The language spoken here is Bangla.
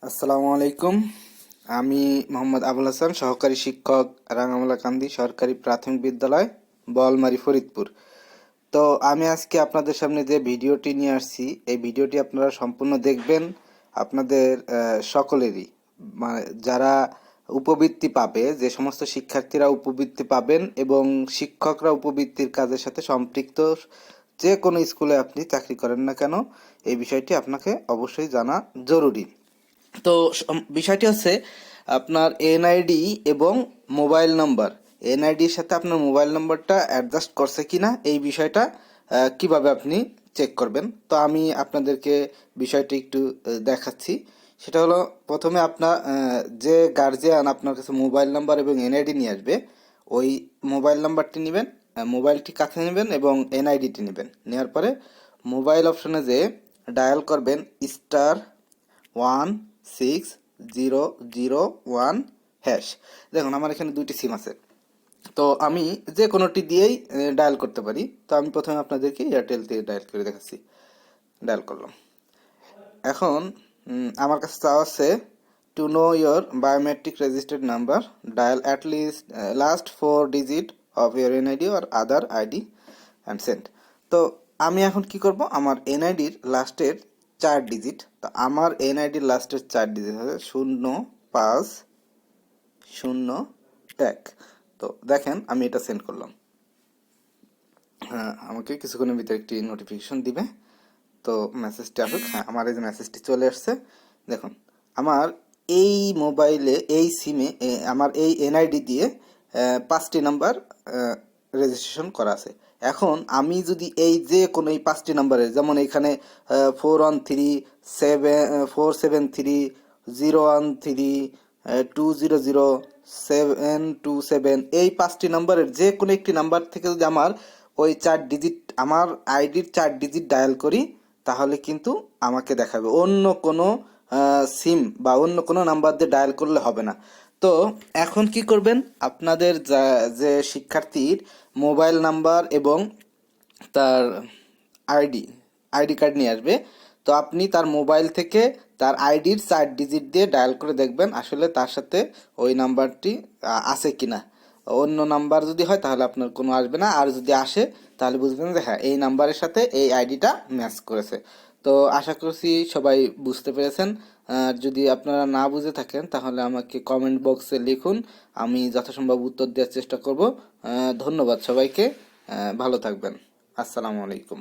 আসসালামু আলাইকুম। আমি মোহাম্মদ আবুল হাসান, সহকারী শিক্ষক, রাঙামালাকান্দি সরকারি প্রাথমিক বিদ্যালয়, বলমারী, ফরিদপুর। তো আমি আজকে আপনাদের সামনে যে ভিডিওটি নিয়ে আসছি, এই ভিডিওটি আপনারা সম্পূর্ণ দেখবেন। আপনাদের সকলেরই, মানে যারা উপবৃত্তি পাবে, যে সমস্ত শিক্ষার্থীরা উপবৃত্তি পাবেন এবং শিক্ষকরা উপবৃত্তির কাজের সাথে সম্পৃক্ত, যে কোনো স্কুলে আপনি চাকরি করেন না কেন, এই বিষয়টি আপনাকে অবশ্যই জানা জরুরি। তো বিষয়টি হচ্ছে আপনার এনআইডি এবং মোবাইল নাম্বার, এনআইডির সাথে আপনার মোবাইল নাম্বারটা অ্যাডজাস্ট করছে কিনা, এই বিষয়টা কিভাবে আপনি চেক করবেন। তো আমি আপনাদেরকে বিষয়টি একটু দেখাচ্ছি। সেটা হলো, প্রথমে আপনার যে গার্জিয়ান আপনার কাছে মোবাইল নাম্বার এবং এনআইডি নিয়ে আসবে, ওই মোবাইল নাম্বারটি নেবেন, মোবাইলটি কাছে নেবেন এবং এনআইডিটি নেবেন। নেওয়ার পরে মোবাইল অপশনে যে ডায়াল করবেন *16001#। দেখুন, আমার এখানে দুইটি সিম আছে, তো আমি যে কোনোটি দিয়েই ডায়াল করতে পারি। তো আমি প্রথমে আপনাদেরকে এয়ারটেল দিয়ে ডায়াল করে দেখাচ্ছি। ডায়াল করলাম। এখন আমার কাছে চাওয়া আছে, to know your biometric registered number, dial at least last 4 digit of your NID or other ID and send. তো আমি এখন কি করব, আমার এনআইডির লাস্টের 4 ডিজিট, তো আমার এনআইডির লাস্টের 4 ডিজিট হবে 0501। তো দেখেন, আমি এটা সেন্ড করলাম। হ্যাঁ, আমাকে কিছুক্ষণের ভিতরে একটি নোটিফিকেশন দিবে। তো মেসেজটি আসুক। হ্যাঁ, আমার এই যে মেসেজটি চলে আসছে। দেখুন, আমার এই মোবাইলে, এই সিমে, আমার এই এনআইডি দিয়ে 5টি নাম্বার রেজিস্ট্রেশন করা আছে। এখন আমি যদি এই যে কোনো এই 5টি নাম্বারের, যেমন এখানে 413 74130 200 727, এই 5টি নাম্বারের যে কোনো একটি নাম্বার থেকে যদি আমার ওই 4 ডিজিট, আমার আইডির 4 ডিজিট ডায়াল করি, তাহলে কিন্তু আমাকে দেখাবে। অন্য কোনো সিম বা অন্য কোনো নাম্বার দিয়ে ডায়াল করলে হবে না। তো এখন কি করবেন, আপনাদের যে শিক্ষার্থীর মোবাইল নাম্বার এবং তার আইডি আইডি কার্ড নিয়ে আসবে, তো আপনি তার মোবাইল থেকে তার আইডির 4 ডিজিট দিয়ে ডায়াল করে দেখবেন আসলে তার সাথে ওই নাম্বারটি আছে কিনা। অন্য নাম্বার যদি হয় তাহলে আপনার কোনো আসবে না, আর যদি আসে তাহলে বুঝবেন যে হ্যাঁ, এই নাম্বারের সাথে এই আইডিটা ম্যাচ করেছে। তো আশা করছি সবাই বুঝতে পেরেছেন। আর যদি আপনারা না বুঝে থাকেন তাহলে আমাকে কমেন্ট বক্সে লিখুন, আমি যথাসম্ভব উত্তর দেওয়ার চেষ্টা করব। ধন্যবাদ সবাইকে। ভালো থাকবেন। আসসালামু আলাইকুম।